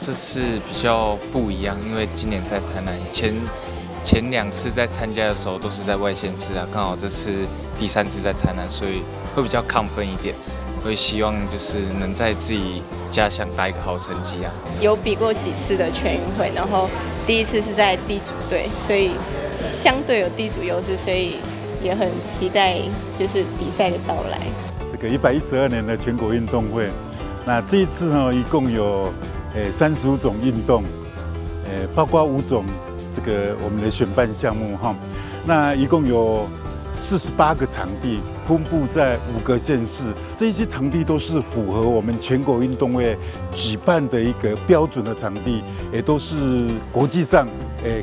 这次比较不一样，因为今年在台南，前2次在参加的时候都是在外县市啊，刚好这次第3次在台南，所以会比较亢奋一点。会希望就是能在自己家乡打一个好成绩啊。有比过几次的全运会，然后第1次是在地主队，所以相对有地主优势，所以也很期待就是比赛的到来。这个112年的全国运动会，那这一次呢，一共有35种运动，包括5种这个我们的选办项目哈，那一共有48个场地，分布在5个县市。这些场地都是符合我们全国运动会举办的一个标准的场地，也都是国际上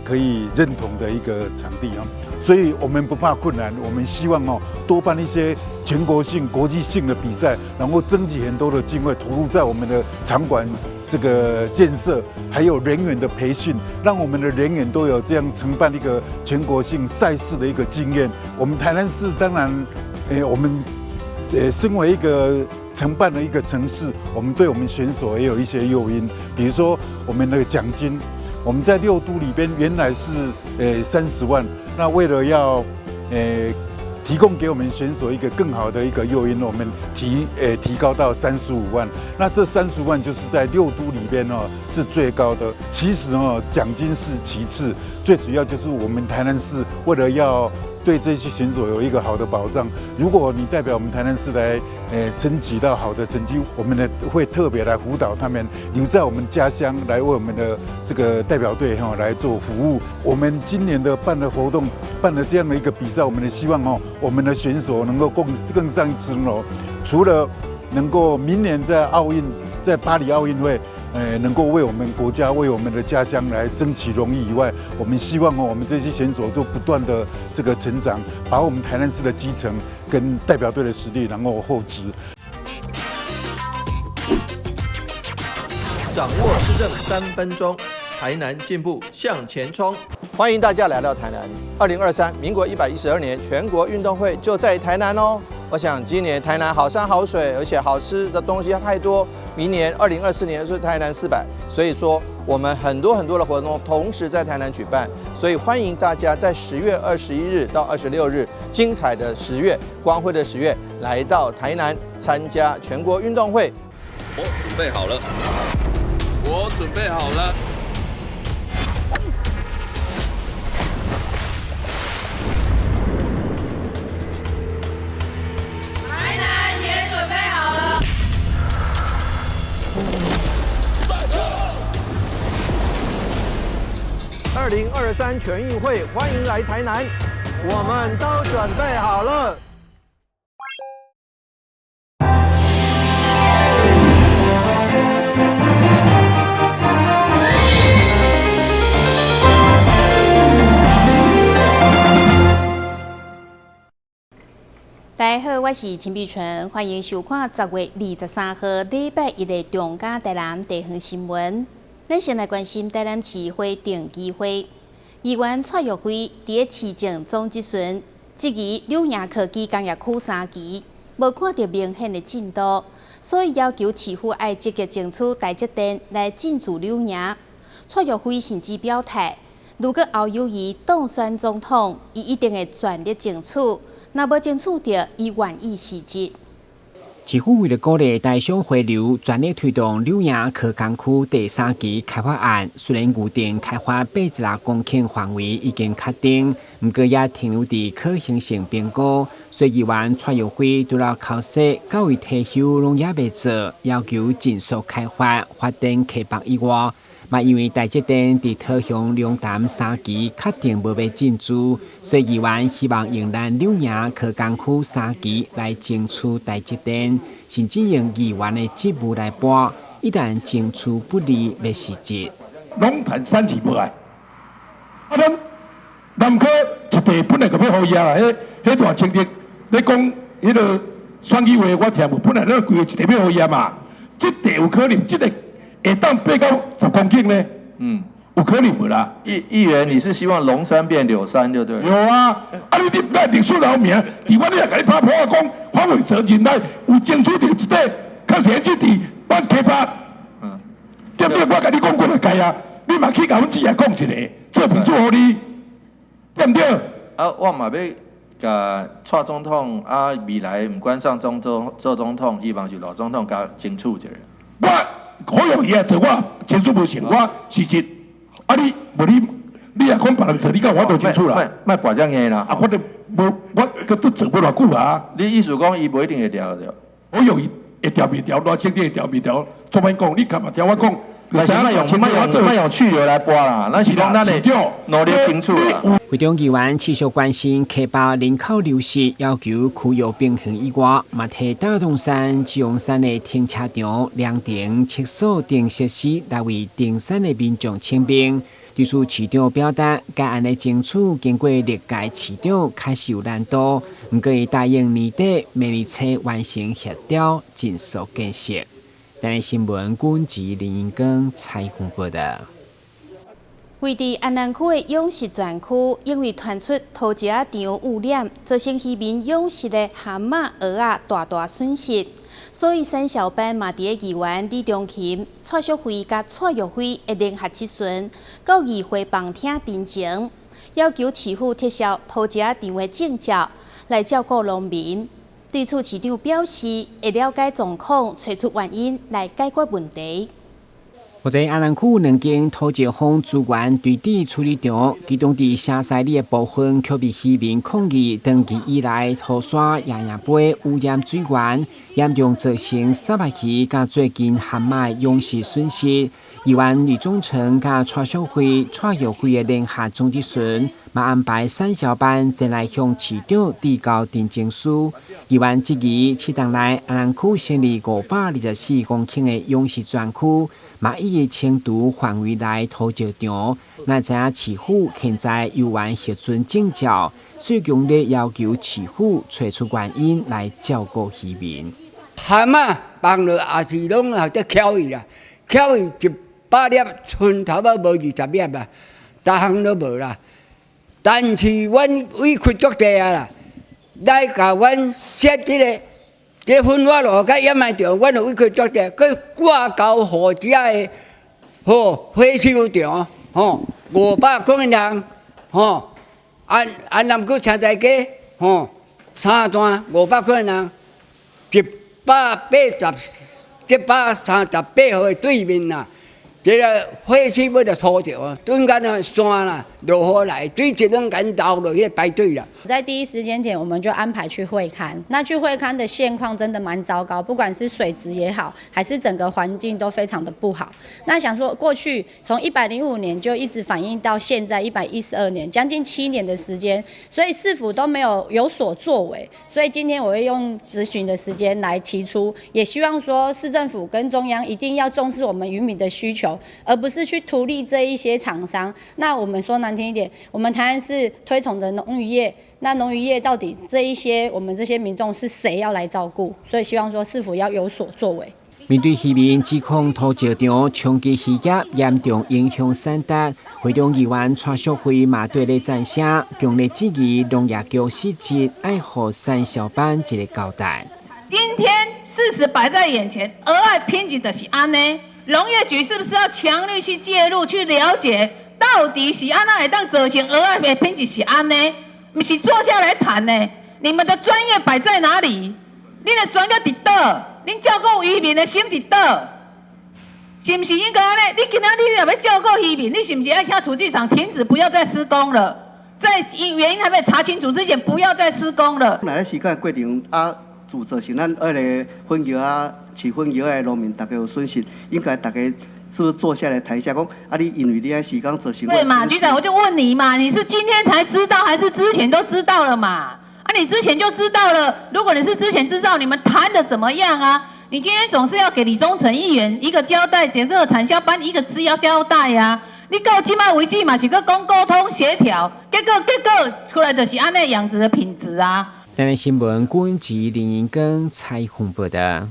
可以认同的一个场地啊。所以我们不怕困难，我们希望多办一些全国性、国际性的比赛，然后征集很多的经费投入在我们的场馆这个建设，还有人员的培训，让我们的人员都有这样承办一个全国性赛事的一个经验。我们台南市当然，我们身为一个承办的一个城市，我们对我们选手也有一些诱因，比如说我们的奖金，我们在6都里边原来是30万，那为了要提供给我们选手一个更好的一个诱因，我们提高到35万。那这35万就是在6都里边是最高的。其实奖金是其次，最主要就是我们台南市为了要对这些选手有一个好的保障。如果你代表我们台南市来争取到好的成绩，我们呢会特别来辅导他们留在我们家乡，来为我们的这个代表队来做服务。我们今年的办的活动，办了这样的一个比赛，我们的希望我们的选手能够更上一层楼。除了能够明年在巴黎奥运会，能够为我们国家、为我们的家乡来争取荣誉以外，我们希望我们这些选手都不断的这个成长，把我们台南市的基层跟代表队的实力，然后厚植。掌握施政3分钟，台南进步向前冲。欢迎大家来到台南。2023民国112年全国运动会就在台南哦。我想今年台南好山好水，而且好吃的东西太多。明年2024年是台南400，所以说我们很多的活动同时在台南举办，所以欢迎大家在10月21日到26日精彩的10月、光辉的10月来到台南参加全国运动会。我准备好了，我准备好了。2023全运会，欢迎来台南，我们都准备好了。大家好，我是陈碧纯，欢迎收看10月23号礼拜1的中嘉台南地方新闻。咱先来关心台南市会定期会，议员蔡玉辉伫市政总质询，质疑柳营科技工业区3期无看到明显的进度，所以要求市府要积极争取台积电来进驻柳营。蔡玉辉甚至表态，如果后有伊当选总统，伊一定会全力争取。若无争取到，伊愿意辞职。市府为了鼓励台商回流，全力推动柳营科工区第3期开发案。虽然预定开发86公顷范围已经确定，不过也停留在可行性评估。所以议员蔡玉辉除了考试、到位退休，拢也未做，要求尽速开发发展溪北以外。嘛，因为台积电伫桃园龙潭3期确定无要进驻，所以议员希望用咱柳营科工区3期来争取台积电，甚至用议员的职务来搬，一旦争取不利，要辞职。龙潭3期无爱，咱南科一地本来就要互伊啊，迄大清敌，你讲迄个选举话我听无，本来咱规划一地要互伊啊嘛，这地有可能这个。会当爬到10公顷呢？有可能无啦。议员，你是希望龙山变柳山，对不对？有啊，你咱历史留名，伫我你也甲你拍破讲，黄伟哲进来有争取到一块，确实这地咱溪北，对不对？我甲你讲过来该啊，你嘛去甲阮姊来讲一个，做评做互你，对不对？啊，我嘛要甲蔡总统啊，未来唔管上做总统，希望是老总统甲争取一下。我好容易啊，做我争取无成，我事实啊你也讲别人做，你甲我都争取啦。莫跋遮硬啦。啊，我都无，我都做不偌久啊。你意思讲伊无一定会调着？我有会调未调，偌清点会调未调，做咩讲？你干嘛听我讲？但是莫用去留来播啦，咱是讲咱的努力争取啦。会中议员持续关心确保人口流失，要求区域平衡以外，嘛替大同山、基隆山的停车场、凉亭、厕所等设施来为登山的民众请兵。对此，市长表达该案的争取经过历届市长确实有难度，不过伊答应年底明年初完成协调，尽速建设。台湾新闻军籍林英光采访报道。位伫安南区的养殖专区，因为传出屠宰场污染，造成渔民养殖的蛤蟆、蚵仔大损失。所以三小班嘛，伫个议员李中琴、蔡淑慧甲蔡玉辉的联合质询，到议会旁听陈情，要求市府撤销屠宰场的证照，来照顾农民。对此，市长表示会了解状况，找出原因来解决问题。或者安南区两间土石风资源堆底处理场，其中伫下西里的部分却被渔民抗议，长期以来土沙、野杯污染水源，严重造成沙白鱼甲最近蛤蟆养殖损失。议员李忠诚甲蔡秀慧、蔡玉辉的联合总质询，嘛安排三小班前来向市长递交陈情书。议员质疑市场内安南区成立524公顷的养殖专区，嘛以清除范围内屠石场，那知影市府现在有完核准证照，所以强烈要求市府找出原因来照顾渔民。蛤蟆放落也是拢也得巧伊啦，巧伊100粒，村头仔无20粒啊，逐项都无啦。但是阮委屈足济啊啦，来甲阮设这个分化路甲掩埋场，阮就委屈足济，佮挂交互遮的火收场500公人安南区车仔街3段500公人138号的对面啦。这个火车要就拖着啊，中间那山啦，落雨来，水一拢赶倒落去排队啦。在第一时间点，我们就安排去会勘。那去会勘的现况真的蛮糟糕，不管是水质也好，还是整个环境都非常的不好。那想说，过去从105年就一直反映到现在112年，将近7年的时间，所以市府都没有所作为。所以今天我会用质询的时间来提出，也希望说市政府跟中央一定要重视我们渔民的需求。而不是去图利这一些厂商。那我们说难听一点，我们台湾是推崇的农渔业，那农渔业到底这一些我们这些民众是谁要来照顾？所以希望说市府要有所作为。面对渔民指控屠石场冲击渔业，严重影响产值，会中议员蔡淑慧嘛对咧赞声，强烈质疑农业局失职，爱护三小班一个交代。今天事实摆在眼前，蚵仔品质就是安尼。农业局是不是要强力去介入，去了解到底是安那会当造成蚵仔的品质是安呢？不是坐下来谈呢？你们的专业摆在哪里？你的专业伫倒？恁照顾渔民的心伫倒？是不是应该安尼？你今仔日若要照顾渔民，你是不是要请土地厂停止，不要再施工了？在原因还没查清楚之前，不要再施工了。来时间过程啊，自造成咱个混淆啊。起分油的农民大家有损失，应该大家是不是坐下来谈一下？讲啊，你因为你在时间做行为。对嘛，局长，我就问你嘛，你是今天才知道，还是之前都知道了嘛？啊，你之前就知道了。如果你是之前知道，你们谈的怎么样啊？你今天总是要给李宗诚议员一个交代，整个产销班一个交代啊。你到今麦为止嘛是个讲沟通协调，结果出来就是安尼样子的品质啊。台湾新闻军籍林英光采访报道。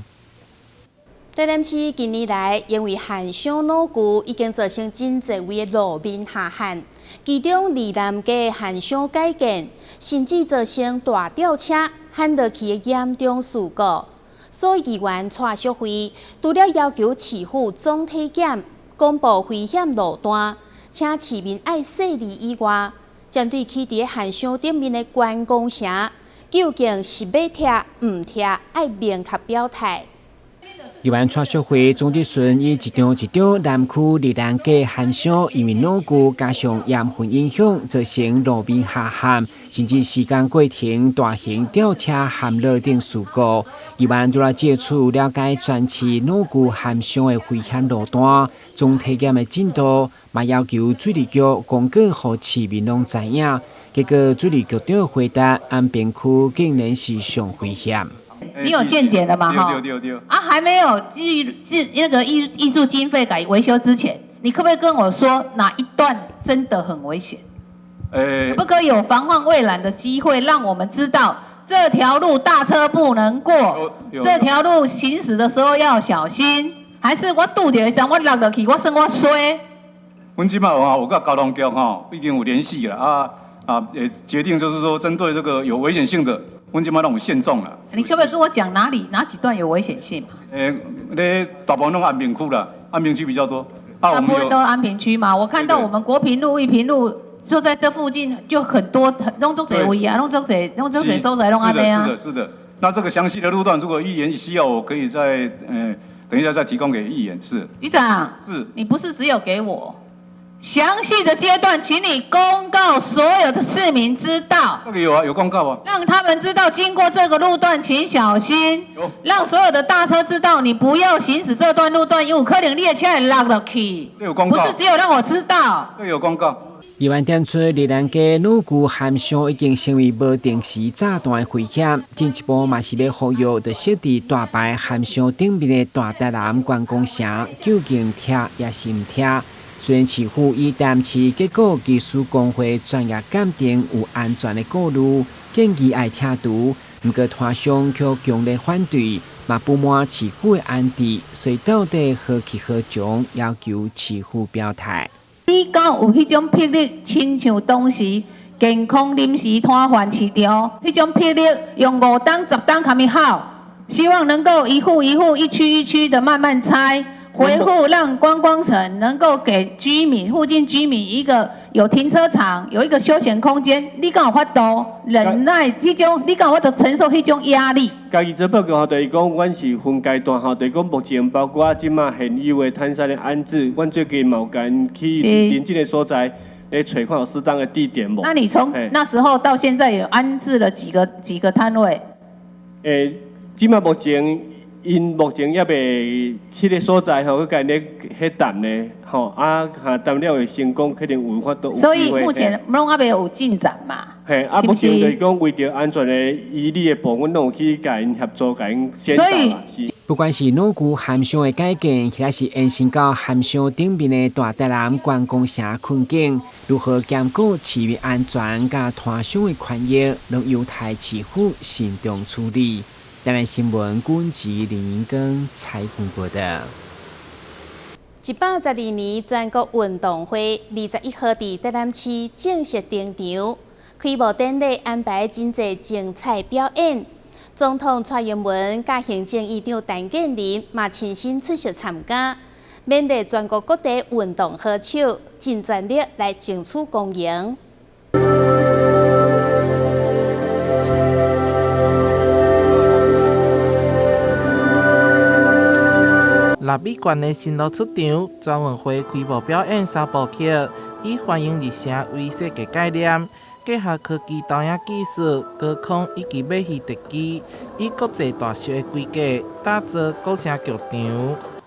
台南市近年来因为旱伤老旧，已经造成真侪位的路面下旱，其中离南街旱伤改建，甚至造成大吊车旱落去的严重事故。所以议员蔡淑慧除了要求市府总体检，公布危险路段，请市民爱细腻以外，针对起伫汉商顶面的观光城，究竟是要拆唔拆，爱明确表态。台湾创社会总执顺以一张南区立兰街汉商因为老旧加上盐分影响，造成路面下陷，甚至时间过停大型吊车陷落等事故。台湾除了借此了解全市老旧汉商的危险路段、总体检的进度，嘛要求水利局公告予市民拢知影。结果水利局长回答，安平区竟然是上危险。你有健检了吗？哈，对。啊，还没有那个挹注经费改维修之前，你可不可以跟我说哪一段真的很危险？可不可以有防患未然的机会，让我们知道这条路大车不能过，这条路行驶的时候要小心？还是我拄着的时候我落落去，我算我衰？阮即摆有甲交通局已经有联系了也决定就是说针对这个有危险性的。阮即摆拢有限重啦。你可不可以跟我讲哪几段有危险性嘛？大部分拢安平区啦，安平区比较多。大部分都安平区嘛。我看到我们国平路、裕平路就在这附近，就很多弄足侪位啊，弄足侪所在弄安尼啊。是的。那这个详细的路段，如果议员需要，我可以再等一下再提供给议员。是。局长。是。你不是只有给我。详细的阶段，请你公告所有的市民知道。这个有公告啊。让他们知道经过这个路段请小心。让所有的大车知道，你不要行驶这段路段，有可能列车会落落去。这有公告。不是只有让我知道。这有公告。台湾点出立兰街老旧汉商已经成为无定时炸弹的危险，进一步嘛是要呼吁，就设置大牌汉商顶面的大台南观光城，究竟拆也是唔拆？虽然市府以淡市结果技术工会专业鉴定有安全的顾虑，建议爱拆除，不过摊商却强烈反对，嘛不满市府的安置，所以到底何去何从，要求市府表态。你敢有迄种魄力，亲像当时健康临时摊贩市场，迄种魄力用5档、10档卡米好，希望能够一户一户、一区一区的慢慢拆。回复让观光城能够给居民、附近居民一个有停车场、有一个休闲空间，你敢有法度忍耐迄种？你敢有法度承受迄种压力？家己做报告就是讲，阮是分阶段就是讲目前包括即马现有的摊商的安置，阮最近嘛有跟去邻近的所在来找看有适当的地点无？那你从那时候到现在有安置了几个摊位？即马目前。因目前也未迄个所在佮家咧迄谈呢，下谈了会成功，肯定有法度。所以目前拢还未有进展嘛？目前就是讲为着安全的依理的部分，拢有去甲因合作，甲因先导啦。不管是老旧汉商的改建，还是延伸到汉商顶面的大台南观光城困境，如何兼顾市民安全甲摊商的权益，拢由台市府慎重处理。台南新闻军籍林银根采访报道。112年全国运动会21号伫台南市正式登场，开幕典礼安排真侪精彩表演。总统蔡英文甲行政院长陈建仁嘛亲身出席参加，勉励全国各地运动好手尽全力来争取公赢。立美馆的新路出场，全运会开幕表演3部曲，以欢迎日城为设计概念，结合科技导演技术、高空以及马戏特技，以国际大秀的规格打造歌声剧场。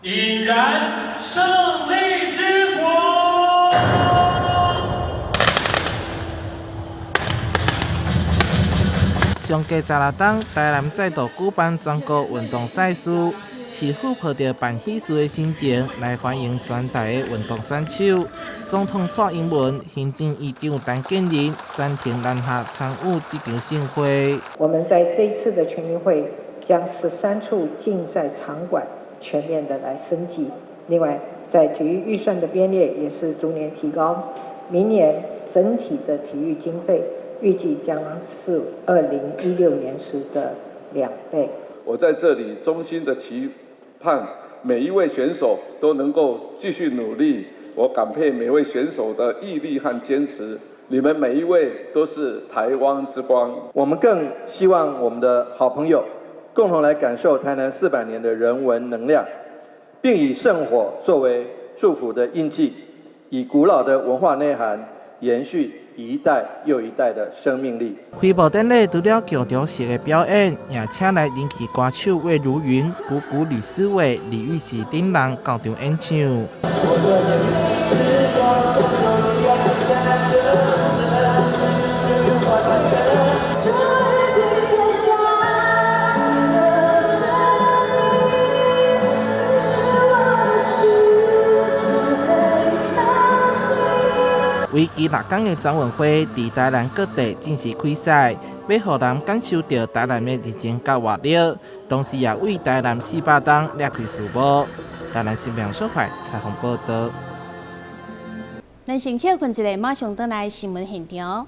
引燃胜利之火！上届16冬，台南再度举办全国运动赛事。市府抱着办喜事的心情来欢迎全台的运动选手。总统蔡英文、行政院长陈建仁暂停南下参与这场盛会。我们在这一次的全运会将13处竞赛场馆全面的来升级。另外，在体育预算的编列也是逐年提高，明年整体的体育经费预计将是2016年时的2倍。我在这里衷心的期盼每一位选手都能够继续努力。我感佩每位选手的毅力和坚持，你们每一位都是台湾之光。我们更希望我们的好朋友共同来感受台南400年的人文能量，并以圣火作为祝福的印记，以古老的文化内涵延续一代又一代的生命力。开幕典礼除了强调式的表演，也请来人气歌手魏如云、姑姑李思维、李玉玺等人到场演唱。为期6天的展览会，在台南各地正式开赛，要让人感受到台南的热情甲活力，同时也为台南400档掠开序幕。台南新闻小块采访报道。咱先休困一下，马上回来新闻现场。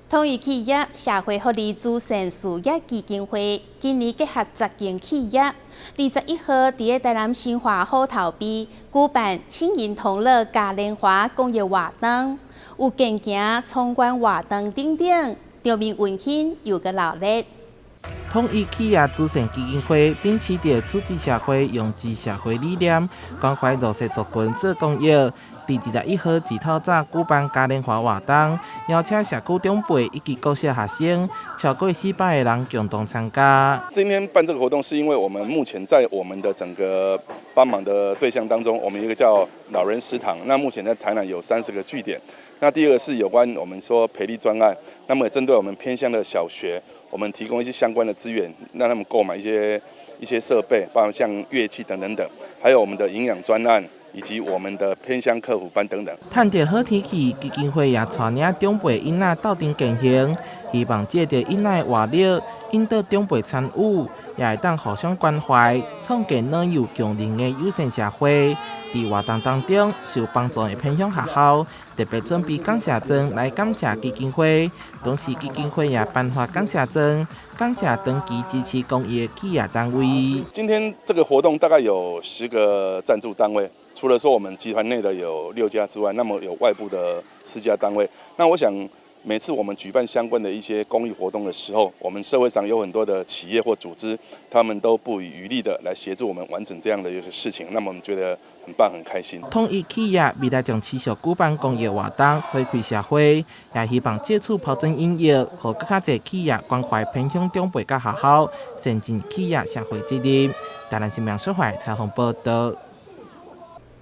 统一企业社会福利慈善事业基金会今年结合10间企业，21号伫台南新华好头埤举办青银同乐嘉年华公益活动，有健行、参观活动等等，场面温馨又个热烈。统一企业慈善基金会秉持着出自社会、用自社会理念，关怀弱势族群做公益。伫21号日头早举办嘉年华活动，邀请社区长辈以及各校学生超过400个人共同参加。今天办这个活动，是因为我们目前在我们的整个帮忙的对象当中，我们有一个叫老人食堂，那目前在台南有30个据点。那第二个是有关我们说培力专案，那么也针对我们偏乡的小学，我们提供一些相关的资源，让他们购买一些设备，包括像乐器等等等，还有我们的营养专案。以及我们的偏乡客服班等等。趁着好天气，基金会也带领长辈囡仔斗阵健行，希望借着囡仔活力，引导长辈参与，也会当互相关怀，创建能有共荣的友善社会。在活动当中，受帮助的偏乡学校特别准备感谢状来感谢基金会，同时基金会也颁发感谢状，感谢长期支持公益的企业单位。今天这个活动大概有10个赞助单位。除了说我们集团内的有6家之外，那么有外部的4家单位。那我想，每次我们举办相关的一些公益活动的时候，我们社会上有很多的企业或组织，他们都不遗余力的来协助我们完成这样的一个事情。那么我们觉得很棒，很开心。统一企业未来将持续举办公益活动，回馈社会，也希望借此抛砖引玉，让更加多企业关怀偏乡长辈甲学校，善尽企业社会责任。台南新闻小会采访报道。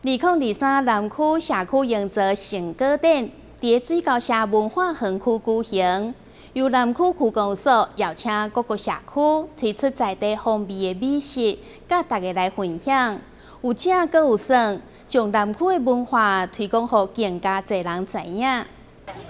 2023南区社区营造成果展，伫水高社文化园区举行，由南区区公所邀请各个社区推出在地风味的美食，甲大家来分享。有正阁有算，将南区的文化推广予更加侪人知影。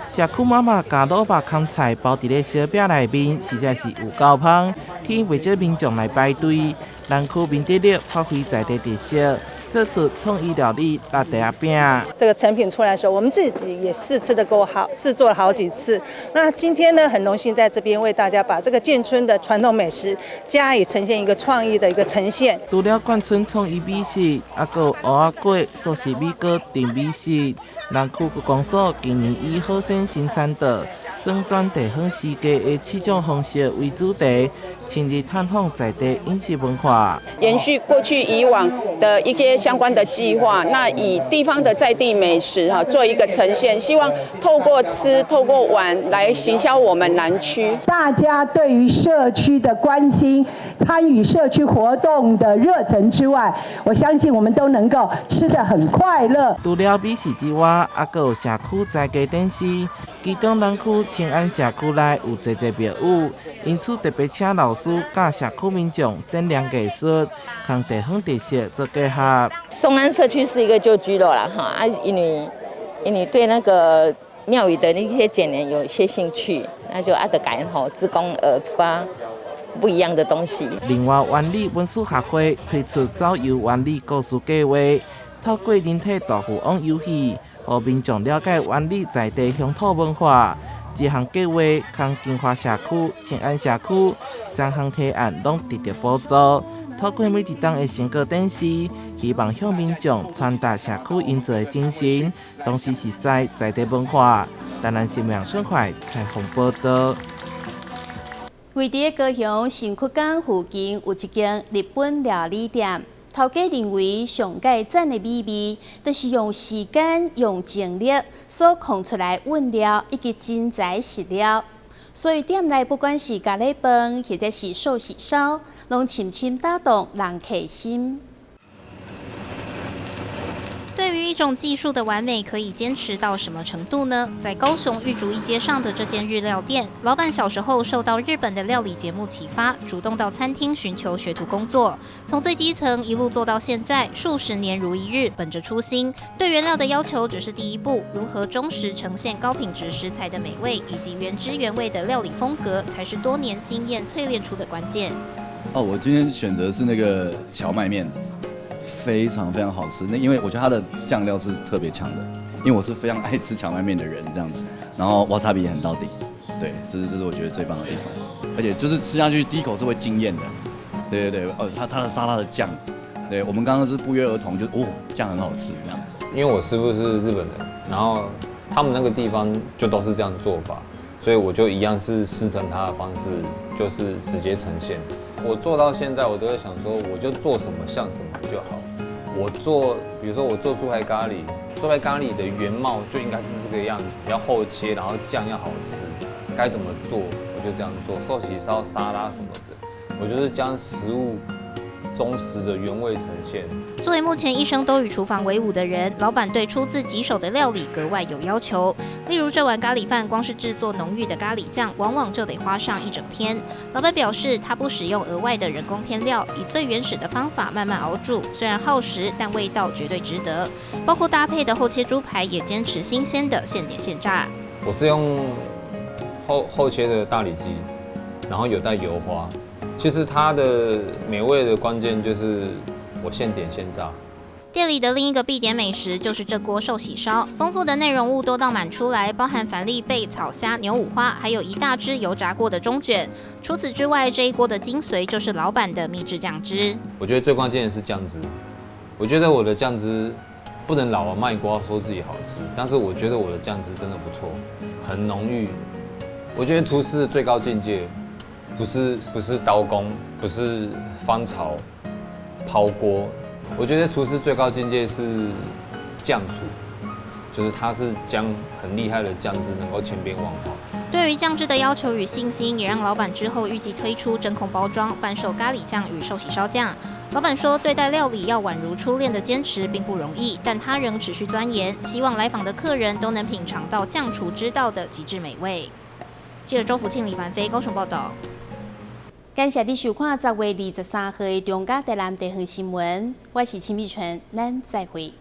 社区妈妈将萝卜砍菜包伫咧小饼内面，实在是有够香，吸引不少民众来排队。南区民地力发挥在地特色。这次创意料理辣地饼，这个成品出来的时候，我们自己也试吃的够好，试做了好几次。那今天呢，很荣幸在这边为大家把这个建村的传统美食加以呈现一个创意的一个呈现。除了贯村创意美食，还有蚵仔粿、素食米糕等美食。南区公所今年以好生新产的装转地方世界的7种方式为主题，深入探访在地饮食文化。延续过去以往的一些相关的计划，那以地方的在地美食做一个呈现，希望透过吃、透过玩来行销我们南区。大家对于社区的关心、参与社区活动的热忱之外，我相信我们都能够吃得很快乐。除了美食之外，还有社区在地展示。其中南区清安社区内有侪侪庙宇，因此特別請老師甲社區民眾展亮藝術，同地方特色做結合。松安社區是一個舊居落啦，哈，因為對那個廟宇的那些建聯有一些興趣，那就就改吼自貢瓜不一樣的東西。另外，灣里文史學會推出走遊灣里故事計劃，透過人體豆腐網遊戲。讓民眾了解灣里在地鄉土文化，這項計劃從金華社區、清安社區3項提案攏得到補助。透過每一檔的成果展示，希望向民眾傳達社區營造的精神，同時實在在地文化。台南新聞順懷採訪報道。位於高雄新曲港附近有一間日本料理店。頭家認為上界讚的美味，就是用時間、用精力所控出來原料以及真材實料。所以店內不管是咖喱飯，或者是壽喜燒，攏深深打動人客心。对于一种技术的完美，可以坚持到什么程度呢？在高雄玉竹一街上的这间日料店，老板小时候受到日本的料理节目启发，主动到餐厅寻求学徒工作，从最基层一路做到现在，数十年如一日。本着初心，对原料的要求只是第一步，如何忠实呈现高品质食材的美味，以及原汁原味的料理风格，才是多年经验淬炼出的关键。我今天选择是那个荞麦面。非常非常好吃，因为我觉得它的酱料是特别强的，因为我是非常爱吃荞麦面的人这样子，然后瓦萨比也很到底，对，这是我觉得最棒的地方，而且就是吃下去第一口是会惊艳的，对，它的沙拉的酱，对我们刚刚是不约而同就酱很好吃这样，因为我师傅是日本人，然后他们那个地方就都是这样做法，所以我就一样是师承他的方式，就是直接呈现。我做到现在，我都会想说，我就做什么像什么就好。我做，比如说我做猪排咖喱，猪排咖喱的原貌就应该是这个样子，要厚切，然后酱要好吃，该怎么做我就这样做。寿喜烧、沙拉什么的，我就是将食物忠实的原味呈现。作为目前一生都与厨房为伍的人，老板对出自己手的料理格外有要求。例如这碗咖喱饭，光是制作浓郁的咖喱酱，往往就得花上一整天。老板表示，他不使用额外的人工添料，以最原始的方法慢慢熬煮，虽然耗时，但味道绝对值得。包括搭配的厚切猪排，也坚持新鲜的现点现炸。我是用厚切的大里脊，然后有带油花。其实它的美味的关键就是我现点现炸。店里的另一个必点美食就是这锅寿喜烧，丰富的内容物多到满出来，包含帆立贝、草虾、牛五花，还有一大只油炸过的中卷。除此之外，这一锅的精髓就是老板的秘制酱汁。我觉得最关键的是酱汁，我觉得我的酱汁不能老卖瓜说自己好吃，但是我觉得我的酱汁真的不错，很浓郁。我觉得厨师的最高境界不是刀工，不是翻炒、抛锅。我觉得厨师最高境界是酱厨，就是他是将很厉害的酱汁能够千变万化。对于酱汁的要求与信心，也让老板之后预计推出真空包装贩售咖喱酱与寿喜烧酱。老板说，对待料理要宛如初恋的坚持并不容易，但他仍持续钻研，希望来访的客人都能品尝到酱厨之道的极致美味。记者周福庆、李凡飞高雄报道。感謝你收看10月23號的中嘉台南地方新聞，我是陳美泉，咱再會。